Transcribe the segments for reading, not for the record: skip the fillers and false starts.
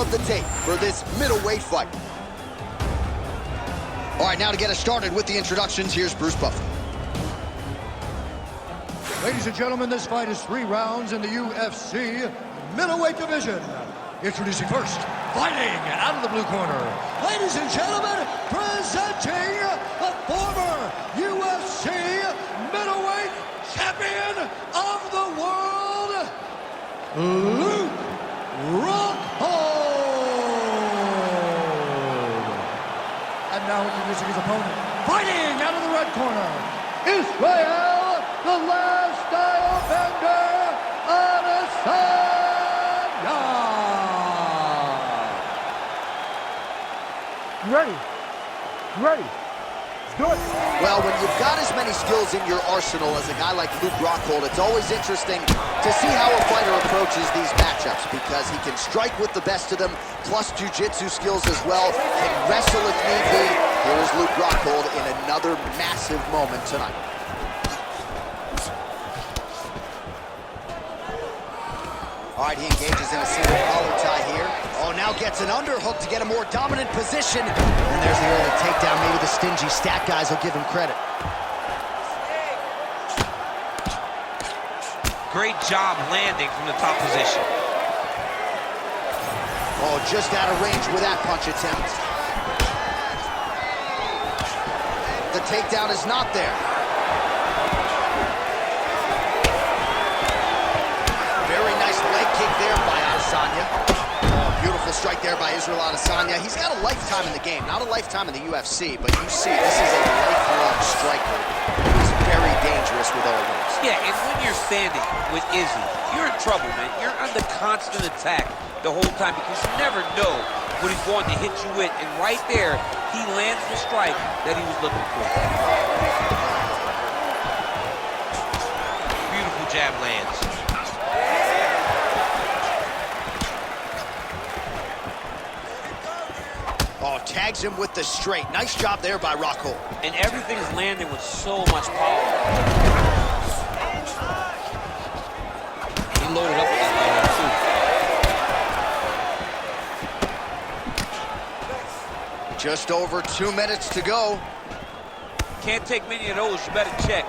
of the tape for this middleweight fight. All right, now to get us started with the introductions, here's Bruce Buffer. Ladies and gentlemen, this fight is 3 rounds in the UFC middleweight division. Introducing first, fighting out of the blue corner. Ladies and gentlemen, presenting the former UFC middleweight champion of the world, Luke Rockhold. And now introducing his opponent, fighting out of the red corner, Israel, the last style bender, ADESANYA. Ready. Let's do it. Well, when you've got as many skills in your arsenal as a guy like Luke Rockhold, it's always interesting to see how a fighter approaches these matchups because he can strike with the best of them, plus jiu-jitsu skills as well, can wrestle if need be. Here is Luke Rockhold in another massive moment tonight. All right, he engages in a single collar tie here. Oh, now gets an underhook to get a more dominant position. And there's the early takedown. Maybe the stingy stat guys will give him credit. Great job landing from the top position. Oh, just out of range with that punch attempt. The takedown is not there. Very nice leg kick there by Adesanya. Oh, beautiful strike there by Israel Adesanya. He's got a lifetime in the game, not a lifetime in the UFC, but you see, this is a lifelong striker. He's very dangerous with all those. Yeah, and when you're standing with Izzy, you're in trouble, man. You're under constant attack the whole time because you never know what he's going to hit you with. And right there, he lands the strike that he was looking for. Beautiful jab lands. Oh, tags him with the straight. Nice job there by Rockhold. And everything's landing with so much power. He loaded up with that leg, too. Just over 2 minutes to go. Can't take many of those, you better check.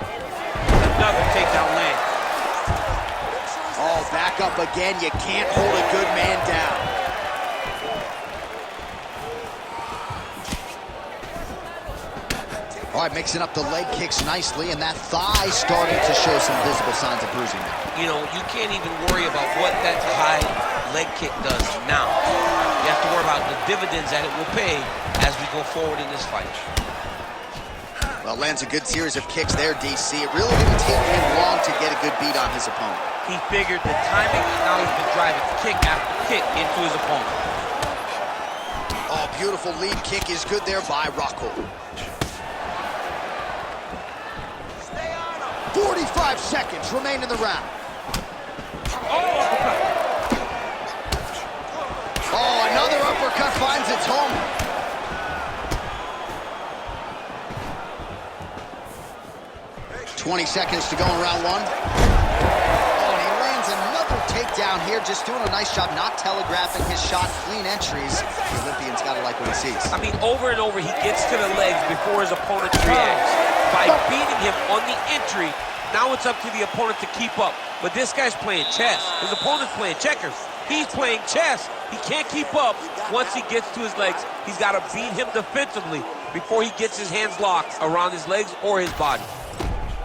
Another takedown land. Oh, back up again. You can't hold a good man down. All right, mixing up the leg kicks nicely, and that thigh starting to show some visible signs of bruising now. You know, you can't even worry about what that high leg kick does now. You have to worry about the dividends that it will pay as we go forward in this fight. Well, lands a good series of kicks there, DC. It really didn't take him long to get a good beat on his opponent. He figured the timing, and now he's been driving kick after kick into his opponent. Oh, beautiful lead kick is good there by Rockhold. 45 seconds remain in the round. Oh, another uppercut finds its home. "20 seconds to go in round 1. Oh, and he lands another takedown here, just doing a nice job not telegraphing his shot. Clean entries. The Olympian's got to like what he sees. I mean, over and over, he gets to the legs before his opponent reacts. By beating him on the entry, now it's up to the opponent to keep up. But this guy's playing chess. His opponent's playing checkers. He's playing chess. He can't keep up. Once he gets to his legs, he's got to beat him defensively before he gets his hands locked around his legs or his body.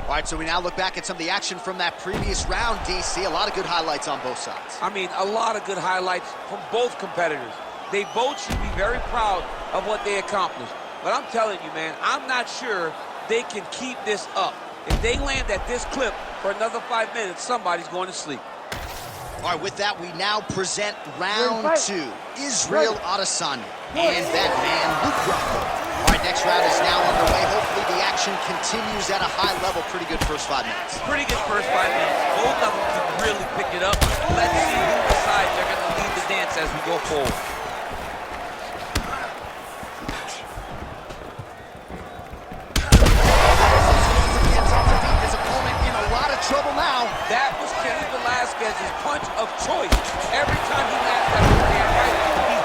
All right, so we now look back at some of the action from that previous round, DC. A lot of good highlights on both sides. I mean, a lot of good highlights from both competitors. They both should be very proud of what they accomplished. But I'm telling you, man, I'm not sure they can keep this up. If they land at this clip for another 5 minutes, somebody's going to sleep. All right, with that, we now present round 2. Israel Adesanya and that man, Luke Rockhold. All right, next round is now underway. Hopefully the action continues at a high level. Pretty good first 5 minutes. Pretty good first 5 minutes. Both of them can really pick it up. Let's see who decides they're going to lead the dance as we go forward. Trouble now. That was Kenny Velasquez's punch of choice. Every time he lands that overhand right, he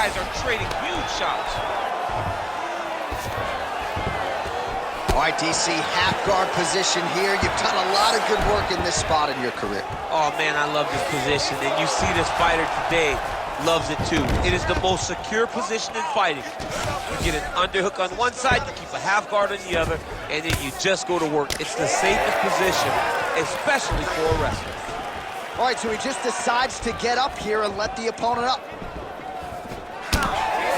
guys are trading huge shots. All right, DC, half guard position here. You've done a lot of good work in this spot in your career. Oh, man, I love this position. And you see this fighter today loves it, too. It is the most secure position in fighting. You get an underhook on one side, you keep a half guard on the other, and then you just go to work. It's the safest position, especially for a wrestler. All right, so he just decides to get up here and let the opponent up.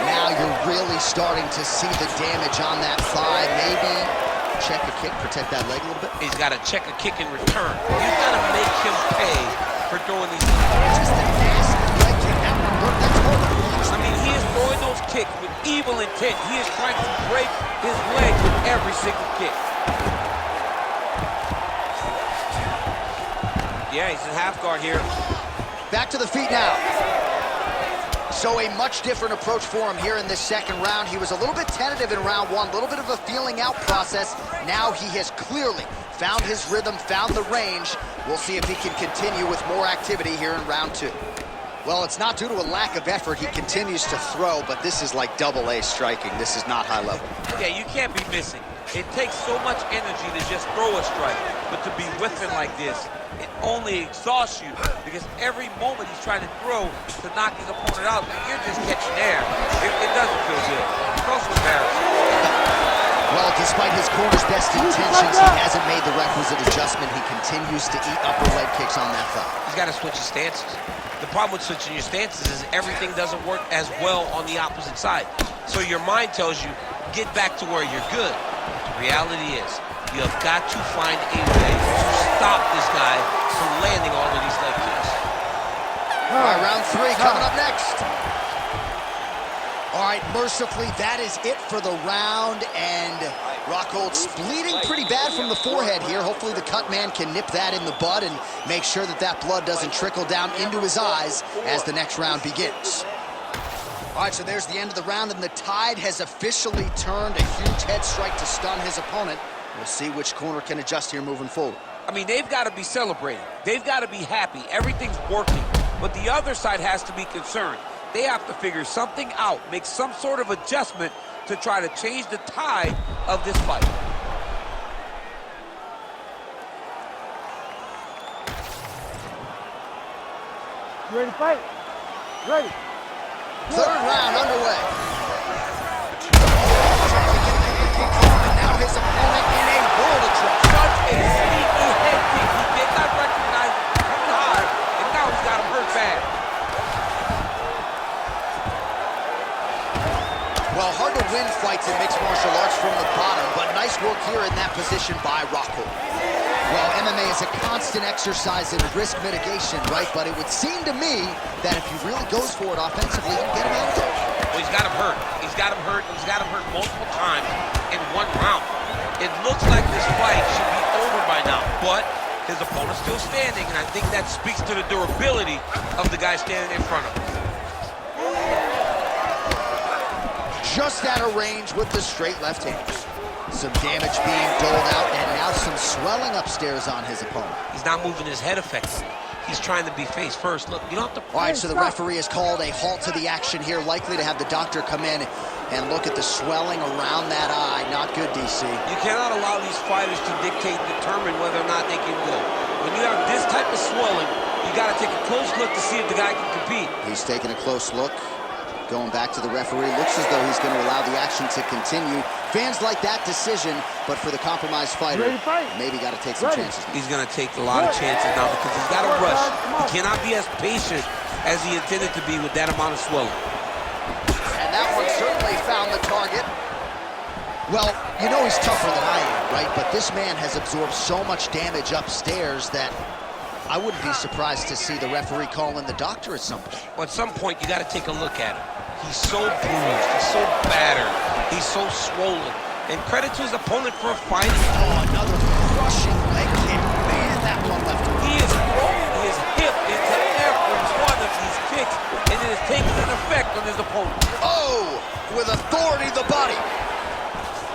Now you're really starting to see the damage on that thigh. Maybe check a kick, protect that leg a little bit. He's got to check a kick in return. He's got to make him pay for throwing these. Just a nasty leg kick. That one hurt. That's hard. I mean, he is throwing those kicks with evil intent. He is trying to break his leg with every single kick. Yeah, he's in half guard here. Back to the feet now. So a much different approach for him here in this second round. He was a little bit tentative in round one, a little bit of a feeling out process. Now he has clearly found his rhythm, found the range. We'll see if he can continue with more activity here in round two. Well, it's not due to a lack of effort. He continues to throw, but this is like double-A striking. This is not high level. Yeah, you can't be missing. It takes so much energy to just throw a strike, but to be whiffing like this, it only exhausts you because every moment he's trying to throw to knock his opponent out, and you're just catching air. It doesn't feel good. It's also embarrassing. Well, despite his corner's best intentions, he hasn't made the requisite adjustment. He continues to eat upper leg kicks on that thigh. He's got to switch his stances. The problem with switching your stances is everything doesn't work as well on the opposite side. So your mind tells you, get back to where you're good. The reality is, you have got to find a way to stop this guy from landing all of these leg kicks. All right, round three coming up next. All right, mercifully, that is it for the round, and Rockhold's bleeding pretty bad from the forehead here. Hopefully the cut man can nip that in the bud and make sure that that blood doesn't trickle down into his eyes as the next round begins. All right, so there's the end of the round, and the tide has officially turned. A huge head strike to stun his opponent. We'll see which corner can adjust here moving forward. I mean, they've got to be celebrating. They've got to be happy. Everything's working. But the other side has to be concerned. They have to figure something out, make some sort of adjustment to try to change the tide of this fight. You ready to fight? Ready. Third round underway. Now his opponent in a world of trouble. Such a sneaky head kick. He did not recognize it coming hard, and now he's got him hurt bad. Well, hard to win fights in mixed martial arts from the bottom, but nice work here in that position by Rockhold. Well, MMA is a constant exercise in risk mitigation, right? But it would seem to me that if he really goes for it offensively, he can get him out there. Well, he's got him hurt. He's got him hurt. He's got him hurt multiple times in one round. It looks like this fight should be over by now, but his opponent's still standing, and I think that speaks to the durability of the guy standing in front of him. Just out of range with the straight left hands. Some damage being doled out, and now some swelling upstairs on his opponent. He's not moving his head effectively. He's trying to be face first. Look, you don't have to... All right, so the referee has called a halt to the action here, likely to have the doctor come in and look at the swelling around that eye. Not good, DC. You cannot allow these fighters to dictate and determine whether or not they can go. When you have this type of swelling, you got to take a close look to see if the guy can compete. He's taking a close look. Going back to the referee, looks as though he's going to allow the action to continue. Fans like that decision, but for the compromised fighter, maybe got to take some chances. He's going to take a lot of chances now because he's got to rush. He cannot be as patient as he intended to be with that amount of swelling. And that one certainly found the target. Well, you know he's tougher than I am, right? But this man has absorbed so much damage upstairs that I wouldn't be surprised to see the referee call in the doctor at some point. Well, at some point, you got to take a look at him. He's so bruised, he's so battered, he's so swollen. And credit to his opponent for fighting. Oh, another crushing leg kick. Man, that one left him. He is throwing his hip into every one of these kicks, and it is taking an effect on his opponent. Oh, with authority, the body.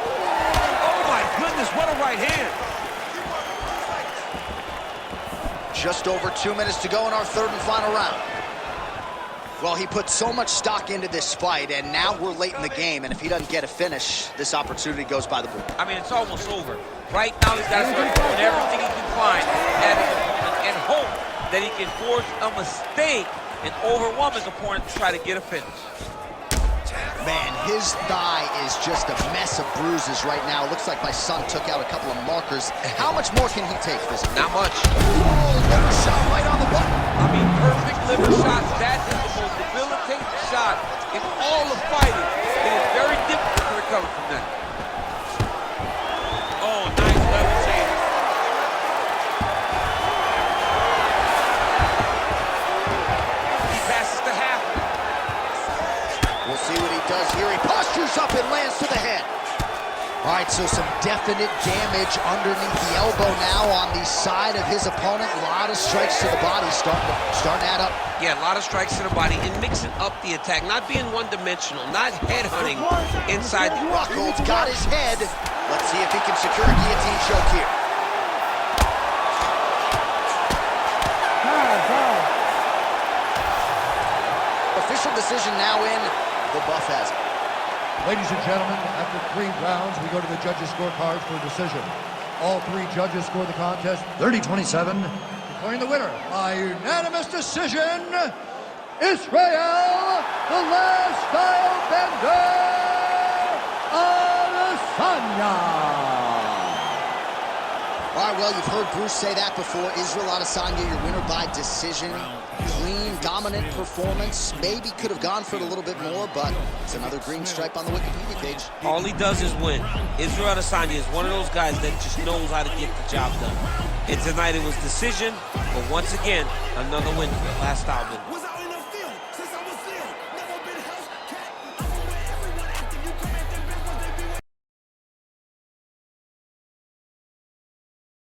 Oh, my goodness, what a right hand. Just over 2 minutes to go in our third and final round. Well, he put so much stock into this fight, and now we're late in the game, and if he doesn't get a finish, this opportunity goes by the board. I mean, it's almost over. Right now, he's got to start doing everything he can find at his opponent and hope that he can force a mistake and overwhelm his opponent to try to get a finish. Man, his thigh is just a mess of bruises right now. Looks like my son took out a couple of markers. How much more can he take, physically? Not much. Oh, liver shot right on the button. I mean, perfect liver shots. That is the most debilitating shot in all of fighting. It is very difficult to recover from that. Oh, nice level change. He passes to half. We'll see what he does here. He postures up and lands to the head. All right, so some definite damage underneath the elbow now on the side of his opponent. A lot of strikes to the body starting to add up. Yeah, a lot of strikes to the body and mixing up the attack, not being one-dimensional, not head-hunting inside the... Rockhold's got his head. Let's see if he can secure a guillotine choke here. Official decision now in. The buff has it. Ladies and gentlemen, after 3 rounds, we go to the judges' scorecards for a decision. All 3 judges scored the contest 30-27, declaring the winner by unanimous decision, Israel, the last style bender, ADESANYA. All right, well, you've heard Bruce say that before. Israel Adesanya, your winner by decision. Clean, dominant performance. Maybe could have gone for it a little bit more, but it's another green stripe on the Wikipedia page. All he does is win. Israel Adesanya is one of those guys that just knows how to get the job done. And tonight it was decision, but once again, another win for the last style bender.